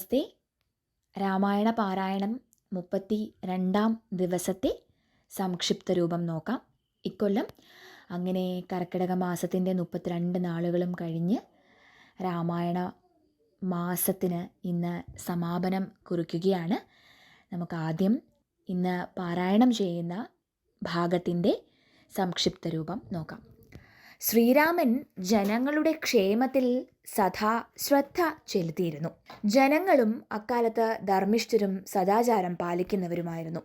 നമസ്തേ. രാമായണ പാരായണം 32-ാം ദിവസത്തെ സംക്ഷിപ്ത രൂപം നോക്കാം. ഇക്കൊല്ലം അങ്ങനെ കർക്കിടക മാസത്തിൻ്റെ 32 നാളുകളും കഴിഞ്ഞ് രാമായണ മാസത്തിന് ഇന്ന് സമാപനം കുറിക്കുകയാണ്. നമുക്ക് ആദ്യം ഇന്ന് പാരായണം ചെയ്യുന്ന ഭാഗത്തിൻ്റെ സംക്ഷിപ്ത രൂപം നോക്കാം. ശ്രീരാമൻ ജനങ്ങളുടെ ക്ഷേമത്തിൽ സദാ ശ്രദ്ധ ചെലുത്തിയിരുന്നു. ജനങ്ങളും അക്കാലത്ത് ധർമ്മിഷ്ഠരും സദാചാരം പാലിക്കുന്നവരുമായിരുന്നു.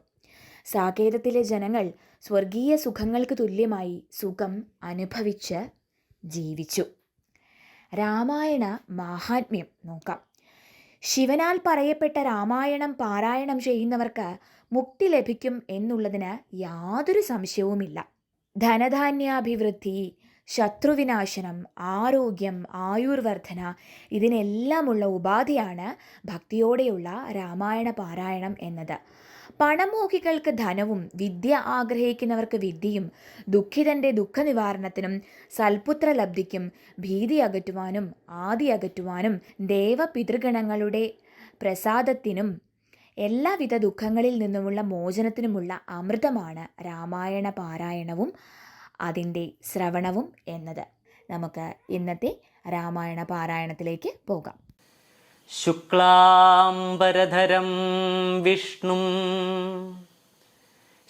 സാകേതത്തിലെ ജനങ്ങൾ സ്വർഗീയ സുഖങ്ങൾക്ക് തുല്യമായി സുഖം അനുഭവിച്ച് ജീവിച്ചു. രാമായണ മാഹാത്മ്യം നോക്കാം. ശിവനാൽ പറയപ്പെട്ട രാമായണം പാരായണം ചെയ്യുന്നവർക്ക് മുക്തി ലഭിക്കും എന്നുള്ളതിന് യാതൊരു സംശയവുമില്ല. ധനധാന്യാഭിവൃദ്ധി, ശത്രുവിനാശനം, ആരോഗ്യം, ആയുർവർദ്ധന ഇതിനെല്ലാമുള്ള ഉപാധിയാണ് ഭക്തിയോടെയുള്ള രാമായണ പാരായണം എന്നത്. പണമോഹികൾക്ക് ധനവും വിദ്യ ആഗ്രഹിക്കുന്നവർക്ക് വിദ്യയും ദുഃഖിതൻ്റെ ദുഃഖനിവാരണത്തിനും സൽപുത്രലബ്ധിക്കും ഭീതി അകറ്റുവാനും ആദി അകറ്റുവാനും ദേവപിതൃഗണങ്ങളുടെ പ്രസാദത്തിനും എല്ലാവിധ ദുഃഖങ്ങളിൽ നിന്നുമുള്ള മോചനത്തിനുമുള്ള അമൃതമാണ് രാമായണ പാരായണവും അതിൻ്റെ ശ്രവണവും എന്നത്. നമുക്ക് ഇന്നത്തെ രാമായണ പാരായണത്തിലേക്ക് പോകാം. ശുക്ലാംബരധരം വിഷ്ണും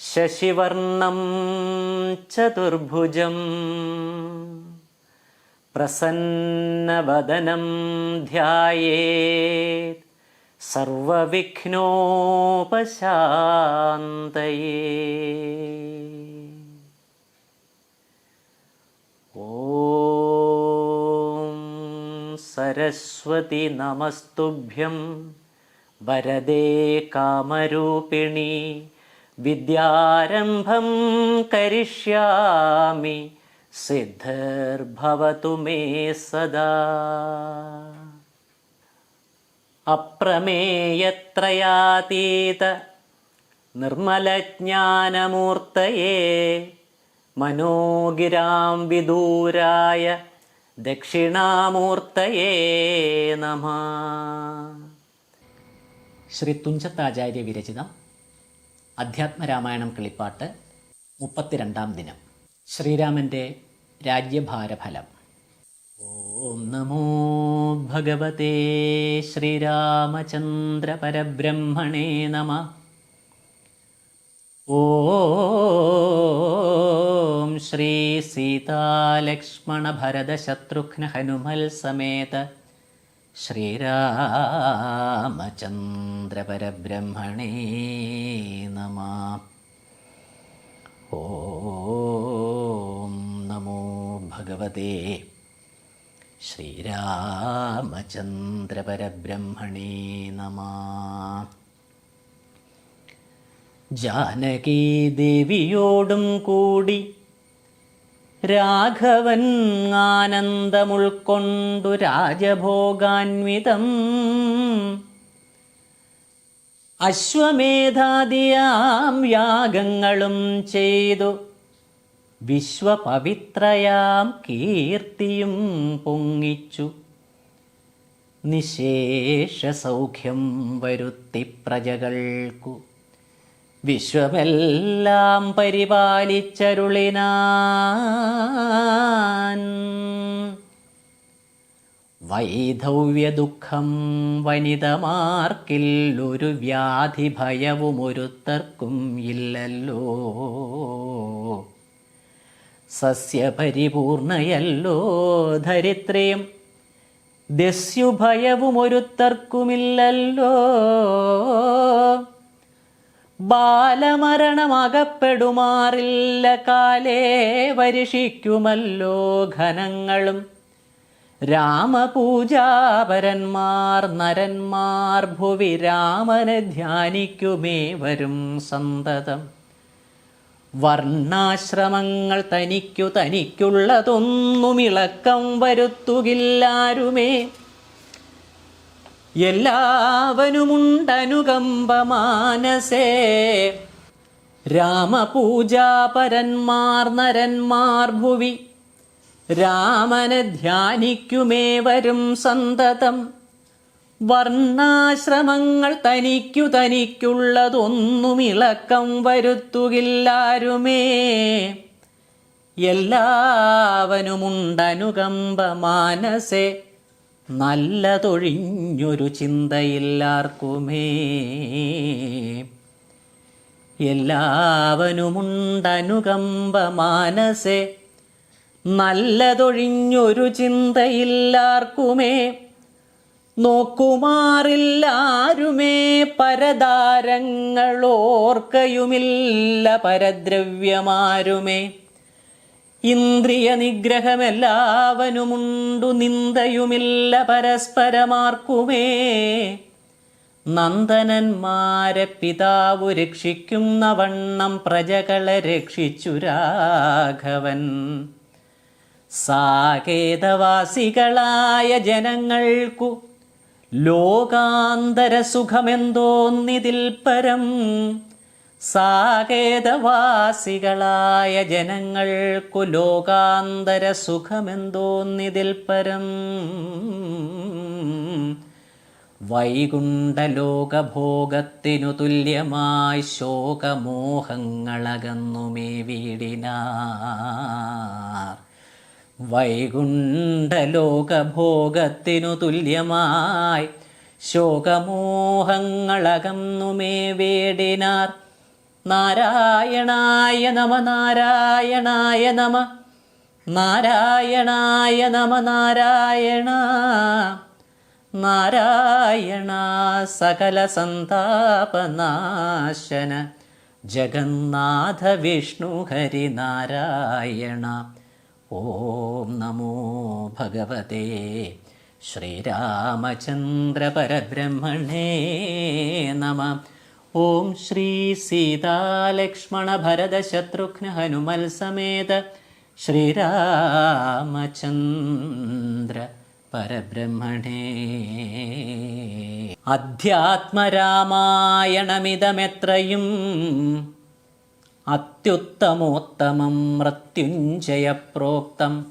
ശശിവർണം ചതുർഭുജം പ്രസന്നവദനം ധ്യായേത് സർവവിഘ്നോപശാന്തയേ. ഓം സരസ്വതി നമസ്തുഭ്യം വരദേ കാമരൂപിണി വിദ്യാരംഭം കരിഷ്യാമി സിദ്ധിർഭവതു മേ സദാ. അപ്രമേയത്രയാതീത നിർമ്മലജ്ഞാനമൂർത്തയേ മനോഗിരാം വിദൂരായ ദക്ഷിണാമൂർത്തയേ നമഃ. ശ്രീ തുഞ്ചത്താചാര്യ വിരചിതം അധ്യാത്മരാമായണം കിളിപ്പാട്ട് 32-ാം ദിനം. ശ്രീരാമൻ്റെ രാജ്യഭാരഫലം. ഓം നമോ ഭഗവതേ ശ്രീരാമചന്ദ്ര പരബ്രഹ്മണേ നമഃ. ഓം ശ്രീ സീതാലക്ഷ്മണ ഭരത ശത്രുഘ്ന ഹനുമൽ സമേത ശ്രീരാമചന്ദ്ര പരബ്രഹ്മണേ നമഃ. ഓം നമോ ഭഗവതേ ശ്രീരാമചന്ദ്ര പരബ്രഹ്മണേ നമഃ. ജാനകീ ദേവിയോടും കൂടി രാഘവൻ ആനന്ദമുൾക്കൊണ്ടു രാജഭോഗാന്വിതം അശ്വമേധാദിയാം യാഗങ്ങളും ചെയ്തു വിശ്വപവിത്രയാം കീർത്തിയും പൊങ്ങിച്ചു നിശേഷ സൗഖ്യം വരുത്തി പ്രജകൾക്കു വിശ്വമെല്ലാം പരിപാലിച്ചരുളിനാൻ. വൈധവ്യ ദുഃഖം വനിതമാർക്കില്ലൊരു വ്യാധി ഭയവും ഒരുത്തർക്കും ഇല്ലല്ലോ. സസ്യപരിപൂർണയല്ലോ ധരിത്രിയും ദസ്യുഭയവും ഒരുത്തർക്കുമില്ലല്ലോ. ബാലമരണമകപ്പെടുമാറില്ല കാലേ വരിഷിക്കുമല്ലോ ഘനങ്ങളും. രാമപൂജാപരന്മാർ നരന്മാർ ഭുവി രാമനെ ധ്യാനിക്കുമേ വരും സന്തതം. വർണ്ണാശ്രമങ്ങൾ തനിക്കുള്ളതൊന്നും ഇളക്കം വരുത്തുകില്ലാരുമേ. എല്ലാവനുമുണ്ടനുകമ്പ മാനസേ. രാമപൂജാപരന്മാർ നരന്മാർ ഭുവി രാമനെ ധ്യാനിക്കുമേ വരും സന്തതം. വർണ്ണാശ്രമങ്ങൾ തനിക്കുള്ളതൊന്നും ഇളക്കം വരുത്തുകില്ലാരുമേ. എല്ലാവനുമുണ്ടനുകമ്പ മാനസേ, നല്ലതൊഴിഞ്ഞൊരു ചിന്തയില്ലാർക്കുമേ. എല്ലാവനുമുണ്ടനുകമ്പ മാനസേ, നല്ലതൊഴിഞ്ഞൊരു ചിന്തയില്ലാർക്കുമേ. നോക്കുമാറില്ലാരുമേ പരദാരങ്ങളോർക്കയുമില്ല പരദ്രവ്യമാരുമേ. ഇന്ദ്രിയ നിഗ്രഹമെല്ലാവനുമുണ്ടു നിന്ദയുമില്ല പരസ്പരമാർക്കുമേ. നന്ദനന്മാരെ പിതാവു രക്ഷിക്കുന്ന വണ്ണം പ്രജകളെ രക്ഷിച്ചു രാഘവൻ. സാകേതവാസികളായ ജനങ്ങൾക്കു ലോകാന്തര സുഖമെന്തോന്നിതിൽ പരം. സാകേതവാസികളായ ജനങ്ങൾക്കു ലോകാന്തര സുഖമെന്തോന്നിതിൽ പരം. വൈകുണ്ഠലോകഭോഗത്തിനു തുല്യമായി ശോകമോഹങ്ങളകന്നുമേ വീടിനാർ. വൈകുണ്ഠലോകഭോഗത്തിനു തുല്യമായി ശോകമോഹങ്ങളകന്നുമേ വേടിനാർ. നാരായണായ നമ നാരായണായ നമ നാരായണായ നമ നാരായണ നാരായണ. സകല സന്താപനാശന ജഗന്നാഥ വിഷ്ണു ഹരി നാരായണ. ഓം നമോ ഭഗവതേ ശ്രീരാമചന്ദ്ര പരബ്രഹ്മണേ നമ. ഓം ശ്രീ സീതാലക്ഷ്മണ ഭരത ശത്രുഘ്ന ഹനുമൽ സമേത ശ്രീരാമചന്ദ്ര പരബ്രഹ്മണേ. അധ്യാത്മരാമായണമിതമെത്രയും അത്യുത്തമോത്തമം മൃത്യുഞ്ജയപ്രോക്തം.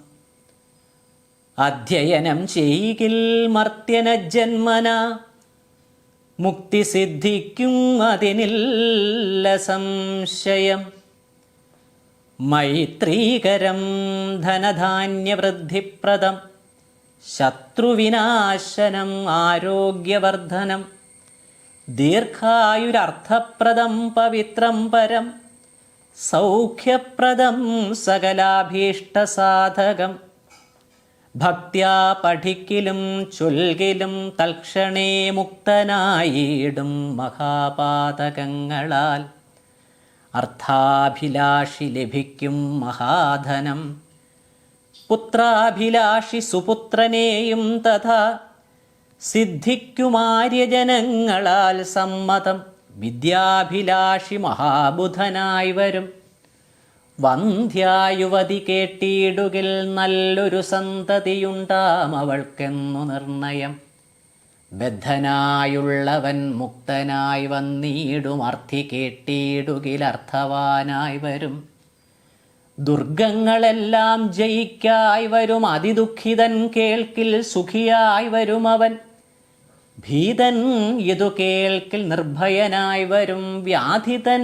അധ്യയനം ചെയ്കിൽ മർത്യന ജന്മന മുക്തി സിദ്ധിക്കും അതിനില്ല സംശയം. മൈത്രീകരം ധനധാന്യവൃദ്ധിപ്രദം ശത്രുവിനാശനം ആരോഗ്യവർദ്ധനം. ദീർഘായുരർത്ഥപ്രദം പവിത്രം പരം സൗഖ്യപ്രദം സകലാഭീഷ്ടസാധകം. ഭക്ത്യാ പഠിക്കിലും ചൊൽകിലും തൽക്ഷണേ മുക്തനായിടും മഹാപാതകങ്ങളാൽ. അർത്ഥാഭിലാഷി ലഭിക്കും മഹാധനം. പുത്രാഭിലാഷി സുപുത്രനെയും തഥാ സിദ്ധിക്കുമാര്യജനങ്ങളാൽ സമ്മതം. വിദ്യാഭിലാഷി മഹാബുധനായി വരും. വന്ധ്യായുവതി കേട്ടിടുകിൽ നല്ലൊരു സന്തതിയുണ്ടാം അവൾക്കെന്നു നിർണയം. ബദ്ധനായുള്ളവൻ മുക്തനായി വന്നിടും. അർത്ഥി കേട്ടിടുകിൽ അർത്ഥവാനായി വരും. ദുർഗങ്ങളെല്ലാം ജയിക്കായി വരും. അതിദുഃഖിതൻ കേൾക്കിൽ സുഖിയായി വരും അവൻ. ഭീതൻ ഇതു കേൾക്കിൽ നിർഭയനായി വരും. വ്യാധിതൻ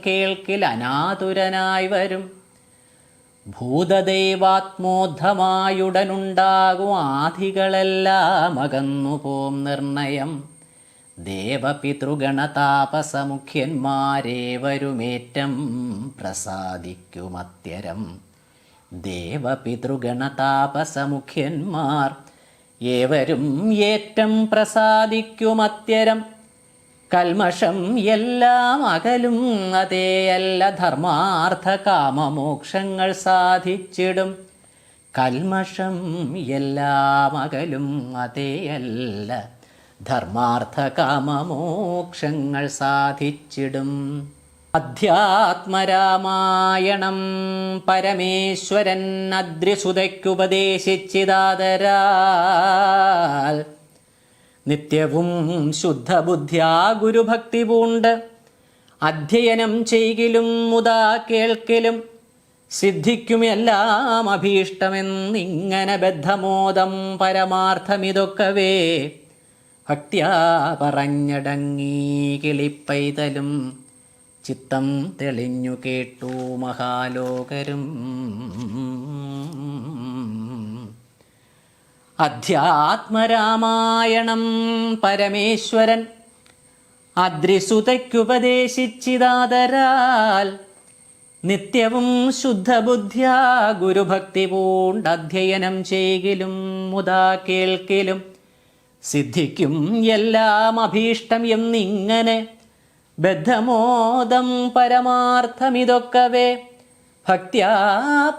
കേൾക്കിൽ അനാതുരനായി വരും. ഭൂതദൈവാത്മോദ്ധമായുടനുണ്ടാകും ആധികളെല്ലാം അകന്നുപോം നിർണയം. ദേവപിതൃഗണതാപസമുഖ്യന്മാരേവരുമേറ്റം പ്രസാദിക്കുമത്യരം. ദേവപിതൃഗണതാപസമുഖ്യന്മാർ ഏവരും ഏറ്റം പ്രസാദിക്കുമത്യരം. കൽമഷം എല്ലാം അകലും അതേയല്ല ധർമാർത്ഥ കാമമോക്ഷങ്ങൾ സാധിച്ചിടും. കൽമഷം എല്ലാം അകലും അതേയല്ല ധർമാർത്ഥ കാമമോക്ഷങ്ങൾ സാധിച്ചിടും. അധ്യാത്മരാമായണം പരമേശ്വരൻ അദ്രിസുതയ്ക്കുപദേശിച്ചിതാദരാൽ. നിത്യവും ശുദ്ധബുദ്ധ്യാ ഗുരുഭക്തി പൂണ്ട് അധ്യയനം ചെയ്കിലും മുതാ കേൾക്കിലും സിദ്ധിക്കും എല്ലാം അഭീഷ്ടമെന്നിങ്ങനെ ബദ്ധമോദം പരമാർത്ഥമിതൊക്കവേ. ഭക്ത്യാ പറഞ്ഞടങ്ങീ കിളിപ്പൈതലും ചിത്തം തെളിഞ്ഞു കേട്ടു മഹാലോകരും. അധ്യാത്മരാമായണം പരമേശ്വരൻ അദ്രിസുതയ്ക്കുപദേശിച്ചിതാദരാൽ നിത്യവും ശുദ്ധബുദ്ധ്യാ ഗുരുഭക്തി പൂണ്ടധ്യയനം ചെയ്കിലും മുതാ കേൾക്കിലും സിദ്ധിക്കും എല്ലാം അഭീഷ്ടം എന്നിങ്ങനെ ബദ്ധമോദം പരമാർത്ഥമിതൊക്കവേ ഭക്ത്യാ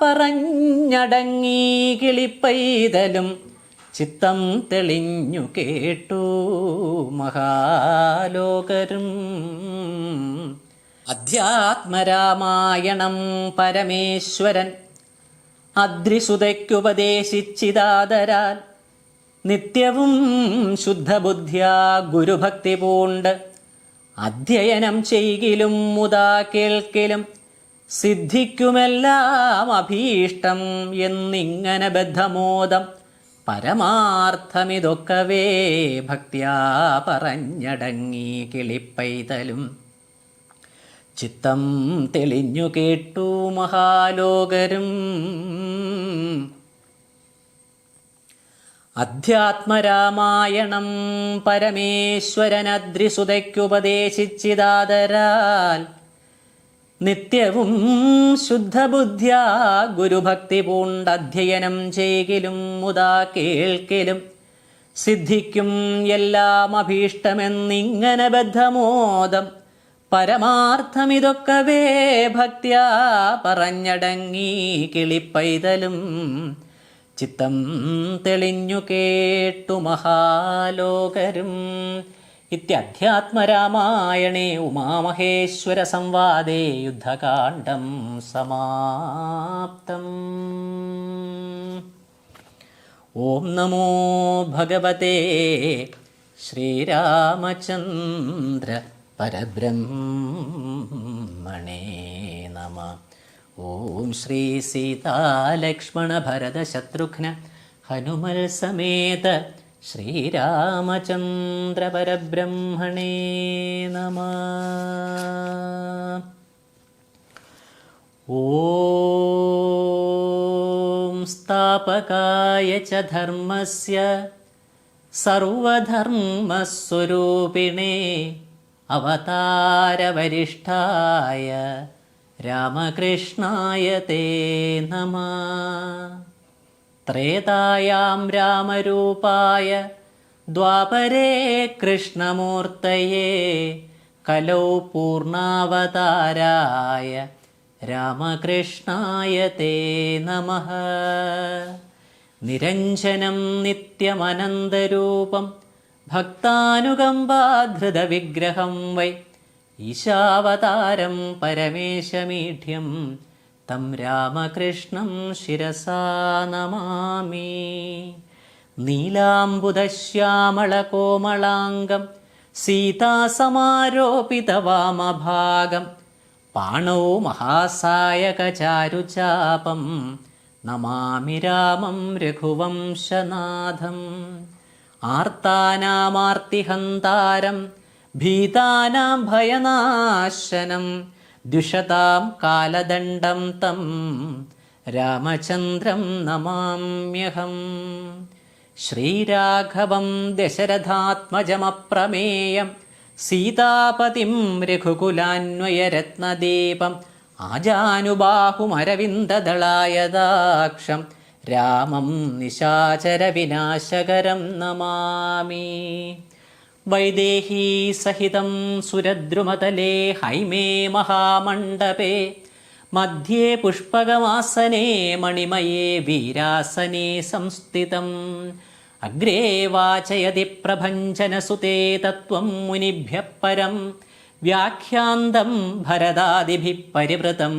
പറഞ്ഞടങ്ങീ കിളിപ്പൈതലും ചിത്തം തെളിഞ്ഞു കേട്ടു മഹാലോകരും. അധ്യാത്മരാമായണം പരമേശ്വരൻ അദ്രിസുതയ്ക്കുപദേശിച്ചിതാദരാൽ നിത്യവും ശുദ്ധബുദ്ധ്യാ ഗുരുഭക്തി പൂണ്ട് അധ്യയനം ചെയ്കിലും മുതാ കേൾക്കിലും സിദ്ധിക്കുമെല്ലാം അഭീഷ്ടം എന്നിങ്ങനെ ബദ്ധമോദം പരമാർത്ഥമിതൊക്കവേ ഭക്ത്യാ പറഞ്ഞടങ്ങി കിളിപ്പൈതലും ചിത്തം തെളിഞ്ഞു കേട്ടു മഹാലോകരും. അധ്യാത്മരാമായണം പരമേശ്വരനദ്രിസുതയ്ക്കുപദേശിച്ചിതാദരാൽ നിത്യവും ശുദ്ധബുദ്ധ്യാ ഗുരുഭക്തി പൂണ്ടധ്യയനം ചെയ്കിലും മുതാ കേൾക്കിലും സിദ്ധിക്കും എല്ലാം അഭീഷ്ടമെന്നിങ്ങനെ ബദ്ധമോദം പരമാർത്ഥമിതൊക്കവേ ഭക്ത്യാ പറഞ്ഞടങ്ങി കിളിപ്പൈതലും ചിത്തം തെളിഞ്ഞു കേട്ടു മഹാലോകരും. ഇത്യധ്യാത്മരാമായണേ ഉമാമഹേശ്വര സംവാദേ യുദ്ധകാണ്ഡം സമാപ്തം. ഓം നമോ ഭഗവതേ ശ്രീരാമചന്ദ്ര പരബ്രഹ്മണേ നമഃ. ഓം ശ്രീ സീതാലക്ഷ്മണ ഭരത ശത്രുഘ്ന ഹനുമൽ സമേത ശ്രീരാമചന്ദ്ര പരബ്രഹ്മണേ നമഃ. ഓം സ്ഥാപകായ ച ധർമ്മസ്യ സർവധർമ്മസ്വരൂപിണേ അവതാരവരിഷ്ഠായ രാമകൃഷ്ണായ തേ നമഃ. ത്രേതായാം രാമരൂപായ ദ്വാപരേ കൃഷ്ണമൂർത്തയേ കലൗ പൂർണ്ണാവതാരായ രാമകൃഷ്ണായ തേ നമഃ. നിരഞ്ജനം നിത്യമനന്തരൂപം ഭക്താനുകമ്പാധൃതവിഗ്രഹം വൈ ഈശാവതാരം പരമേശമീഢ്യം തം രാമകൃഷ്ണം ശിരസാ നമാമി. നീലാംബുദശ്യാമളകോമളാംഗം സീതാസമാരോപിതവാമഭാഗം പാണൗ മഹാസായകചാരുചാപം നമാമി രാമം രഘുവംശനാഥം. ആർത്താനാമാർത്തിഹന്താരം ഭീതാനാം ഭയനാശനം ദ്വിഷതാം കാലദണ്ഡം തം രാമചന്ദ്രം നമാമ്യഹം. ശ്രീരാഘവം ദശരഥാത്മജമപ്രമേയം സീതാപതിം രഘുകുലാന്വയരത്നദീപം ആജാനുബാഹുമരവിന്ദദളായദാക്ഷം രാമം നിശാചരവിനാശകരം നമാമി. വൈദേഹീ സഹിതം സുരദ്രുമതലേ ഹൈമേ മഹാമണ്ഡപേ മധ്യേ പുഷ്പകമാസനേ മണിമയേ വീരാസനേ സംസ്ഥിതം. അഗ്രേ വാചയതി പ്രഭഞ്ജനസുതേ തത്വം മുനിഭ്യഃ പരം വ്യാഖ്യാന്തം ഭരതാദിഭിഃ പരിവൃതം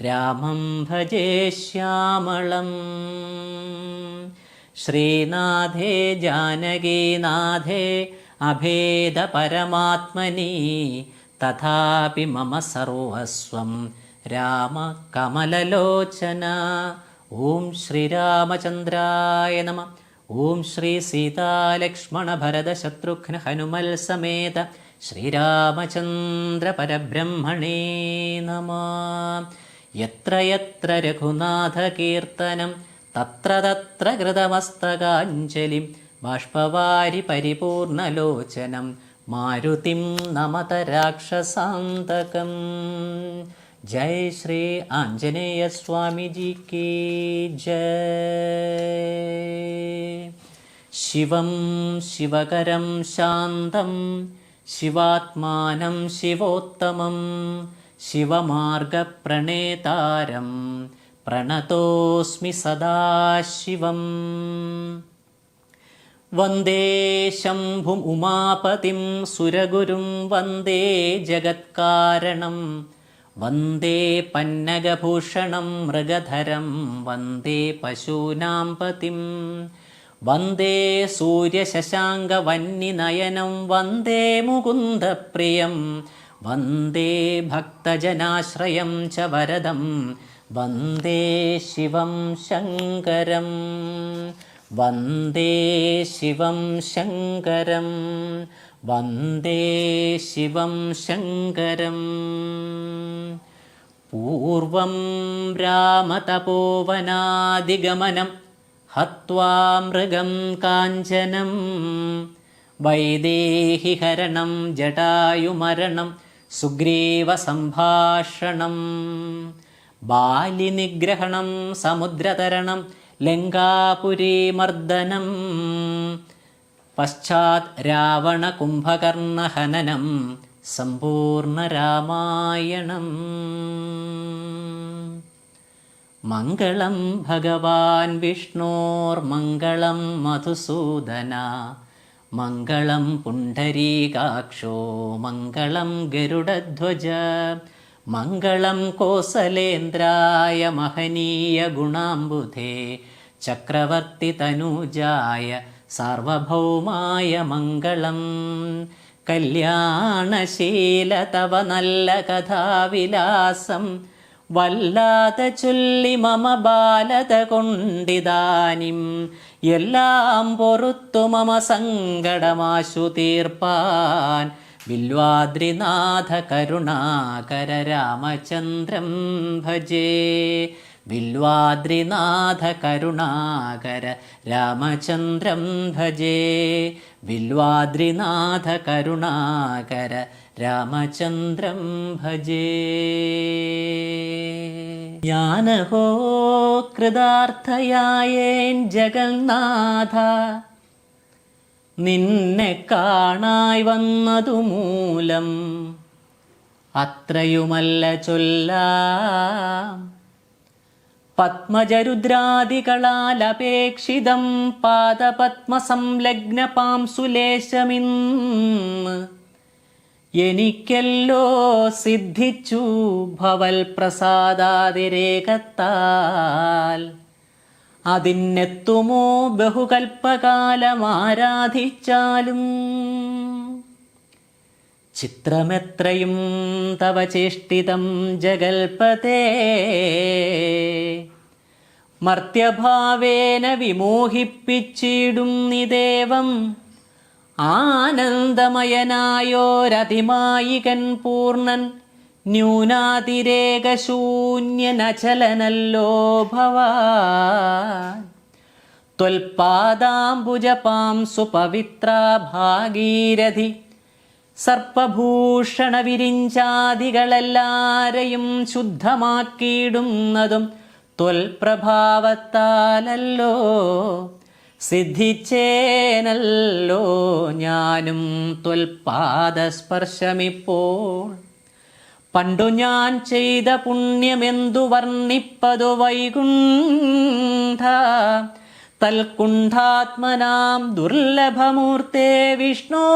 രാമം ഭജേ ശ്യാമളം. ശ്രീനാഥേ ജാനകീനാഥേ അഭേദപരമാത്മനി തഥാപി മമ സർവസ്വം രാമ കമലലോചന. ഓം ശ്രീരാമചന്ദ്രായ നമഃ. ഓം ശ്രീ സീതാലക്ഷ്മണ ഭരത ശത്രുഘ്ന ഹനുമൽ സമേത ശ്രീരാമചന്ദ്ര പരബ്രഹ്മണേ നമഃ. യത്ര യത്ര രഘുനാഥ കീർത്തനം തത്ര തത്ര കൃതമസ്തകാഞ്ജലിം ബാഷ്പവാരി പരിപൂർണലോചനം മാരുതിം നമത രാക്ഷസാന്തകം. ജയ് ശ്രീ ആഞ്ജനേയ സ്വാമിജി കി ജയ്. ശിവം ശിവകരം ശാന്തം ശിവാത്മാനം ശിവോത്തമം ശിവമാർഗപ്രണേതാരം പ്രണതോസ്മി സദാശിവം. വന്ദേ ശംഭും ഉമാപതിം സുരഗുരും വന്ദേ ജഗത്കാരണം വന്ദേ പന്നഗഭൂഷണം മൃഗധരം വന്ദേ പശൂനാം പതിം വന്ദേ സൂര്യശശാങ്കവന്നിനയനം വന്ദേ മുകുന്ദപ്രിയം വന്ദേ ഭക്തജനാശ്രയം ച വരദം വന്ദേ ശിവം ശങ്കരം വന്ദേ ശിവം ശങ്കരം വന്ദേ ശിവം ശങ്കരം. പൂർവം രാമതപോവനാദിഗമനം ഹത്വാ മൃഗം കാഞ്ചനം വൈദേഹിഹരണം ജടായുമരണം സുഗ്രീവസംഭാഷണം ബാലിനിഗ്രഹണം സമുദ്രതരണം ലങ്കാപുരീമർദ്ദനം പശ്ചാത് രാവണകുംഭകർണഹനനം സമ്പൂർണ്ണരാമായണം. മംഗളം ഭഗവാൻ വിഷ്ണോർമംഗളം മധുസൂദന മംഗളം പുണ്ഡരീകാക്ഷോ മംഗളം ഗരുഡധ്വജ മംഗളം കോസലേന്ദ്രായ മഹനീയ ഗുണാംബുധേ ചക്രവർത്തിതനൂജായ സാർവഭൗമായ മംഗളം. കല്യാണശീല തവ നല്ല കഥാവിലാസം വല്ലാതെ ചൊല്ലി മമ ബാലത കൊണ്ടിതാനിം എല്ലാം പൊറുത്തു മമ സങ്കടമാശു തീർപ്പാൻ വില്വാദ്രിനാഥ കരുണാകര രാമചന്ദ്രം ഭജേ. വില്വാദ്രിനാഥ കരുണാകര രാമചന്ദ്രം ഭജേ. വില്വാദ്രിനാഥ കരുണാകര രാമചന്ദ്രം ഭജേ. ജ്ഞാനഹോ കൃതാർത്ഥയായേൻ ജഗന്നാഥ നിന്നെ കാണായി വന്നതു മൂലം അത്രയുമല്ല ചൊല്ലാം പത്മജരുദ്രാദികളാൽ അപേക്ഷിതം പാദപത്മസംലഗ്ന പാംസുലേശമിന്ന് എനിക്കല്ലോ സിദ്ധിച്ചു ഭവൽ പ്രസാദാതിരേകത്താൽ അതിനെത്തുമോ ബഹുകൽപ്പകാലം ആരാധിച്ചാലും. ചിത്രമെത്രയും തവ ചേഷ്ടിതം ജഗൽപതേ മർത്യഭാവേന വിമോഹിപ്പിച്ചിടും നിദേവം ആനന്ദമയനായോരതിമായികൻ പൂർണ്ണൻ ന്യൂനാതിരേകശൂന്യനചലനല്ലോ ഭവാൻ. ത്വൽപാദാംബുജപാം സുപവിത്രാ ഭാഗീരഥി സർപ്പഭൂഷണ വിരിഞ്ചാദികളെല്ലാരെയും ശുദ്ധമാക്കിയിടുന്നതും ത്വൽപ്രഭാവത്താലല്ലോ. സിദ്ധിച്ചേനല്ലോ ഞാനും ത്വൽപാദസ്പർശമിപ്പോൾ. പണ്ടു ഞാൻ ചെയ്ത പുണ്യമെന്തു വർണ്ണിപ്പതു വൈകുണ്ഠ തൽകുണ്ഠാത്മനാം ദുർലഭമൂർത്തേ വിഷ്ണോ.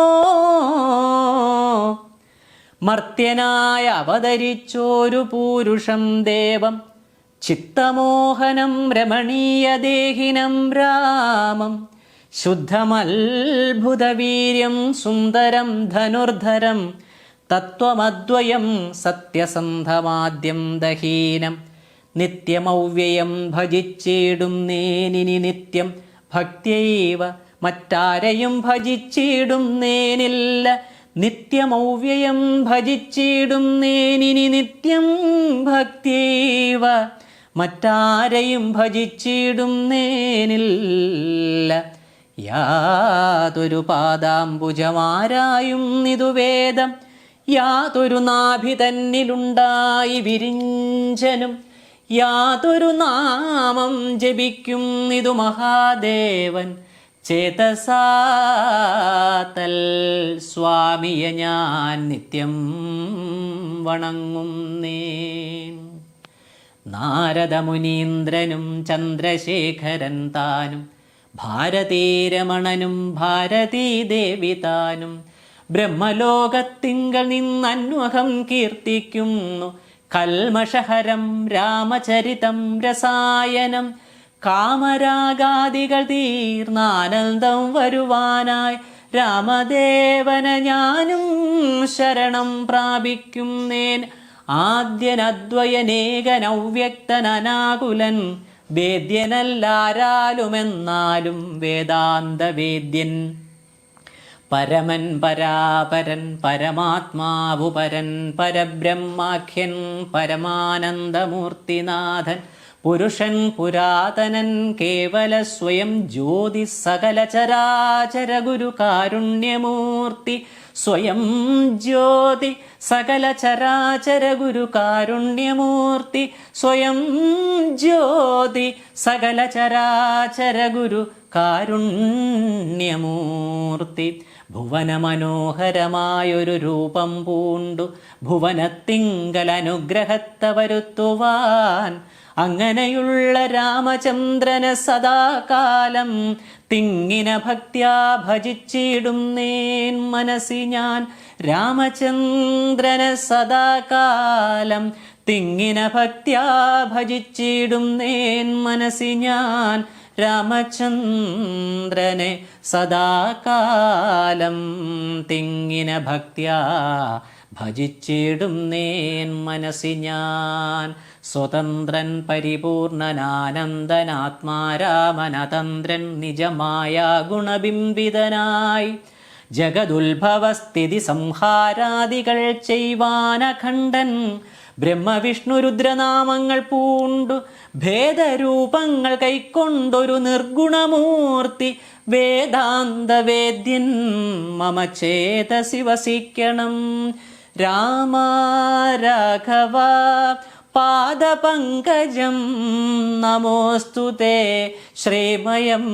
മർത്യനായ അവതരിച്ചോരു പൂരുഷം ദേവം ചിത്തമോഹനം രമണീയദേഹിനം രാമം ശുദ്ധമത്ഭുതവീര്യം സുന്ദരം ധനുർധരം തത്വമദ്വയം സത്യസന്ധമാദ്യം ദഹീനം നിത്യമൗവ്യയം ഭജിച്ചിടും നേനിനി നിത്യം ഭക്ത്യൈവ മറ്റാരെയും ഭജിച്ചിടുന്നേനില്ല. നിത്യമൗവ്യയം ഭജിച്ചിടുന്നേനിനി നിത്യം ഭക്ത്യൈവ മറ്റാരെയും ഭജിച്ചിടുന്നേനില്ല. യാതൊരു പാദാംബുജമാരായും ഇതു വേദം, യാതൊരു നാഭി തന്നിലുണ്ടായി വിരിഞ്ചനും, യാതൊരു നാമം ജപിക്കും ഇതു മഹാദേവൻ. ചേതസാതൽ സ്വാമിയെ ഞാൻ നിത്യം വണങ്ങുന്നേ. നാരദമുനീന്ദ്രനും ചന്ദ്രശേഖരൻ താനും, ഭാരതീരമണനും ഭാരതീദേവി താനും, ബ്രഹ്മലോകത്തിങ്കൽ നിന്നന്വഹം കീർത്തിക്കുന്നു കൽമഷഹരം രാമചരിതം രസായനം. കാമരാഗാദികൾ തീർന്നാനന്ദം വരുവാനായി രാമദേവന ഞാനും ശരണം പ്രാപിക്കുന്നേൻ. ആദ്യനദ്വയനേകനൗവ്യക്തനനാകുലൻ, വേദ്യനല്ലാരാലുമെന്നാലും വേദാന്തവേദ്യൻ. പരമൻ പരാപരൻ പരമാത്മാവു പരൻ, പരബ്രഹ്മാഖ്യൻ പരമാനന്ദമൂർത്തിനാഥൻ. പുരുഷൻ പുരാതനൻ കേവല സ്വയം ജ്യോതി, സകല ചരാചര ഗുരു കാരുണ്യമൂർത്തി. സ്വയം ജ്യോതി സകല ചരാചര ഗുരു കാരുണ്യമൂർത്തി. സ്വയം ജ്യോതി സകല ചരാചര ഗുരു കാരുണ്യമൂർത്തി. ഭുവനമനോഹരമായൊരു രൂപം പൂണ്ടു ഭുവനത്തിങ്കലനുഗ്രഹത്തെ വരുത്തുവാൻ, അങ്ങനെയുള്ള രാമചന്ദ്രനെ സദാകാലം തിങ്ങിന ഭക്ത്യാ ഭജിച്ചിടുന്നേൻ മനസ്സി ഞാൻ. രാമചന്ദ്രനെ സദാകാലം തിങ്ങിന ഭക്ത്യാ ഭജിച്ചിടുന്നേൻ മനസ്സി ഞാൻ. രാമചന്ദ്രനെ സദാകാലം തിങ്ങിന ഭക്ത്യാ ഭജിച്ചിടുന്നേൻ മനസ്സി ഞാൻ. സ്വതന്ത്രൻ പരിപൂർണനാനന്ദനാത്മാരാമനതന്ത്രൻ നിജമായ ഗുണബിംബിതനായി, ജഗതുത്ഭവസ്ഥിതി സംഹാരാദികൾ ചെയ്വാനഖണ്ഡൻ. ബ്രഹ്മവിഷ്ണു രുദ്രനാമങ്ങൾ പൂണ്ടു ഭേദരൂപങ്ങൾ കൈക്കൊണ്ടൊരു നിർഗുണമൂർത്തി. വേദാന്തവേദ്യൻ മമ ചേതസി വസിക്കണം. രാമ രാഘവ പാദപങ്കജം നമോസ്തുതേ. ശ്രേമയം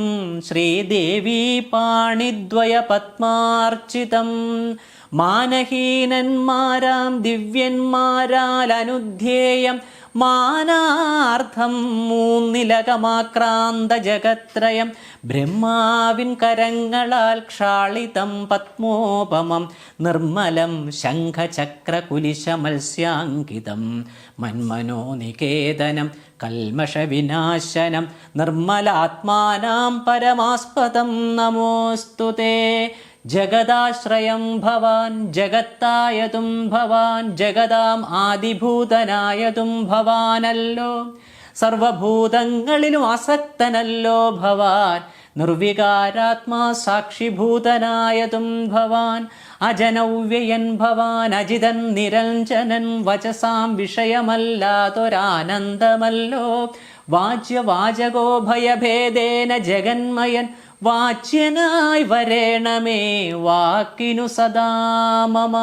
ശ്രീദേവി പാണിദ്വയ പത്മാർച്ചിതം. മാനഹീനന്മാരാം ദിവ്യന്മാരാൽ അനുധ്യേയം, മാനാർത്ഥം മൂന്നിലകമാക്രാന്ത ജഗത്രയം. ബ്രഹ്മാവിൻ കരങ്ങളാൽ ക്ഷാളിതം പത്മോപമം, നിർമ്മലം ശംഖചക്രകുലിശമത്സ്യാങ്കിതം. മന്മനോനികേതനം കൽമഷവിനാശനം, നിർമ്മലാത്മാനാം പരമാസ്പദം നമോസ്തുതേ. ജഗദാശ്രയം ഭവാൻ ജഗത്തായതും ഭവാൻ, ജഗതാം ആദിഭൂതനായതും ഭവാനല്ലോ. സർവഭൂതങ്ങളിലും ആസക്തനല്ലോ ഭവാൻ, നിർവികാരാത്മാ സാക്ഷിഭൂതനായതും ഭവാൻ. അജനൗവ്യയൻ ഭവാൻ അജിതൻ നിരഞ്ജനൻ, വചസാം വിഷയമല്ലാതൊരാനന്ദമല്ലോ. വാച്യവാചകോ ഭയഭേദേന ജഗന്മയൻ, വാച്യനായി വരേണമേ വാക്കിനു സദാ മമ.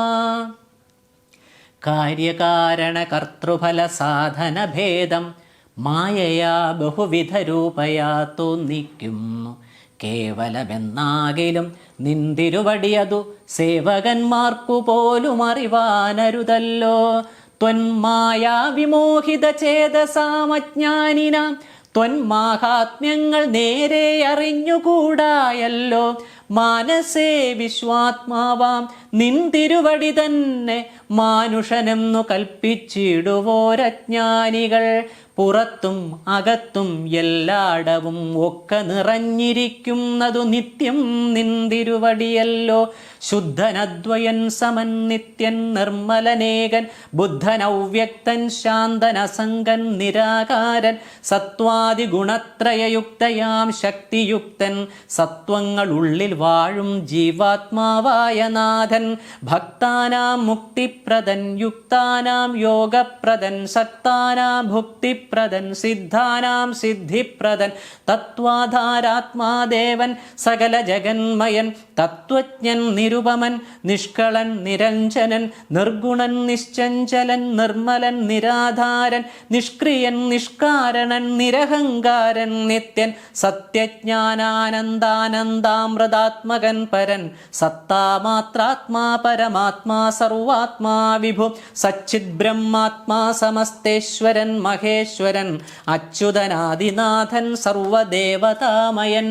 കാര്യകാരണ കർത്തൃഫല സാധന ഭേദം മായയാ ബഹുവിധ രൂപയാ തോന്നിക്കുന്നു. കേവലമെന്നാകിലും നിന്തിരുവടിയതു സേവകന്മാർക്കു പോലും അറിവാനരുതല്ലോ. ത്വന്മായാ വിമോഹിത ചേതസാമജ്ഞാനിനാം, ത്വന്മാഹാത്മ്യങ്ങൾ നേരെ അറിഞ്ഞുകൂടായല്ലോ. മാനസേ വിശ്വാത്മാവാം നിന്തിരുവടി തന്നെ മാനുഷനെന്നു കൽപ്പിച്ചിടുവോരജ്ഞാനികൾ. പുറത്തും അകത്തും എല്ലായിടവും ഒക്കെ നിറഞ്ഞിരിക്കുന്നതു നിത്യം നിന്തിരുവടിയല്ലോ. ശുദ്ധനദ്വയൻ സമൻ നിത്യൻ നിർമ്മലനേകൻ ബുദ്ധനൗവ്യക്തൻ ശാന്തനസംഗൻ നിരാകാരൻ സത്വാദിഗുണത്രയയുക്തയാം ശക്തിയുക്തൻ സത്വങ്ങളുള്ളിൽ വാഴും ജീവാത്മാവായ നാഥൻ ഭക്താനാം മുക്തിപ്രദൻ യുക്താനാം യോഗപ്രദൻ സക്താനാം ഭുക്തിപ്രദൻ സിദ്ധാനാം സിദ്ധിപ്രദൻ തത്വാധാരാത്മാദേവൻ സകല ജഗന്മയൻ തത്വജ്ഞൻ നിരുപമൻ നിഷ്കളൻ നിരഞ്ജനൻ നിർഗുണൻ നിശ്ചഞ്ചലൻ നിർമ്മലൻ നിരാധാരൻ നിഷ്ക്രിയൻ നിഷ്കാരണൻ നിരഹങ്കാരൻ നിത്യൻ സത്യജ്ഞാനാനന്ദാനന്ദാമൃതാത്മകൻ പരൻ സത്താമാത്രാത്മാ പരമാത്മാ സർവാത്മാ വിഭു സച്ചിത് ബ്രഹ്മാത്മാ സമസ്തേശ്വരൻ മഹേശ്വരൻ അച്യുതനാദിനാഥൻ സർവദേവതാമയൻ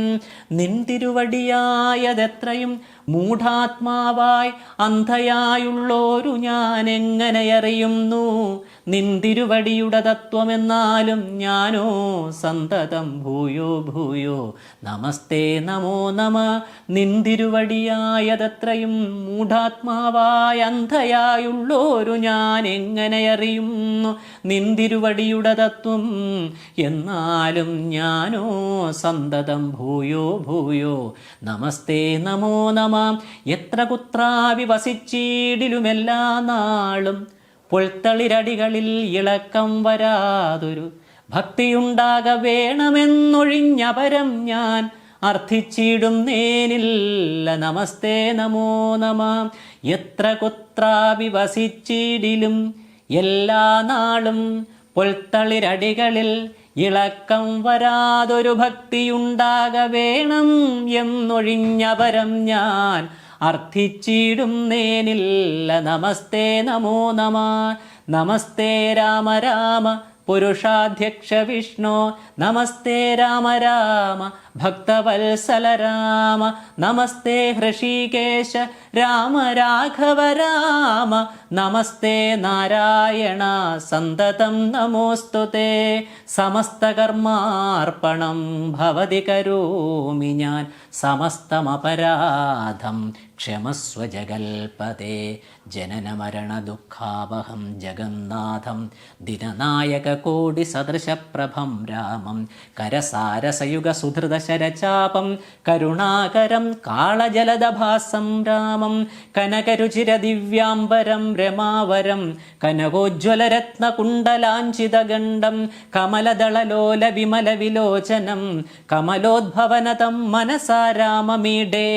നിന്തിരുവടിയായതെത്രയും മൂഢാത്മാവായി അന്ധയായുള്ളോരു ഞാൻ എങ്ങനെ അറിയുന്നു നിന്തിരുവടിയുടെ തത്വമെന്നാലും ഞാനോ സന്തതം ഭൂയോ ഭൂയോ നമസ്തേ നമോ നമ. നിന്തിരുവടിയായതെത്രയും മൂഢാത്മാവായി അന്ധയായുള്ളോരു ഞാൻ എങ്ങനെ അറിയുന്നു നിന്തിരുവടിയുടെ തത്വം എന്നാലും ഞാനോ സന്തതം ഭൂയോ ഭൂയോ നമസ്തേ നമോ നമ. എത്ര കുത്രാവി വസിച്ചീടിലുമെല്ലാ നാളും പൊൾത്തളിരടികളിൽ ഇളക്കം വരാതൊരു ഭക്തിയുണ്ടാക വേണമെന്നൊഴിഞ്ഞപരം ഞാൻ അർത്ഥിച്ചിടും നേനില്ല നമസ്തേ നമോ നമ. എത്ര കുത്രാവി വസിച്ചിടിലും എല്ലാ നാളും പൊൾത്തളിരടികളിൽ ഇളക്കം വരാതൊരു ഭക്തിയുണ്ടാക വേണം എന്നൊഴിഞ്ഞപരം ഞാൻ അർത്ഥിച്ചിടും നേനില്ല നമസ്തേ നമോ നമ. നമസ്തേ രാമ രാമ പുരുഷാധ്യക്ഷ വിഷ്ണു നമസ്തേ രാമ രാമ ഭക്തവത്സല രാമ നമസ്തേ ഹൃഷീകേശ രാമ രാഘവ രാമ നമസ്തേ നാരായണ സന്തതം നമോസ്തുതേ. സമസ്തകർമാർപ്പണം ഭവതി കരോമി ഞാൻ സമസ്തമപരാധം ക്ഷമസ്വ ജഗൽപതേ. ജനനമരണ ദുഃഖാവഹം ജഗന്നാഥം ദിനനായക കോടി സദൃശപ്രഭം രാമം കരസാരസയുഗ സുധൃത ശരചാപം കരുണാകരം കാളജലദഭാസം രാമം കനകരുചിര ദിവ്യാംബരം രമാവരം കനകോജ്വലരത്നകുണ്ടലാഞ്ചിതഗണ്ഡം കമലദളലോല വിമല വിലോചനം കമലോദ്ഭവനതം മനസാ രാമമീഡേ.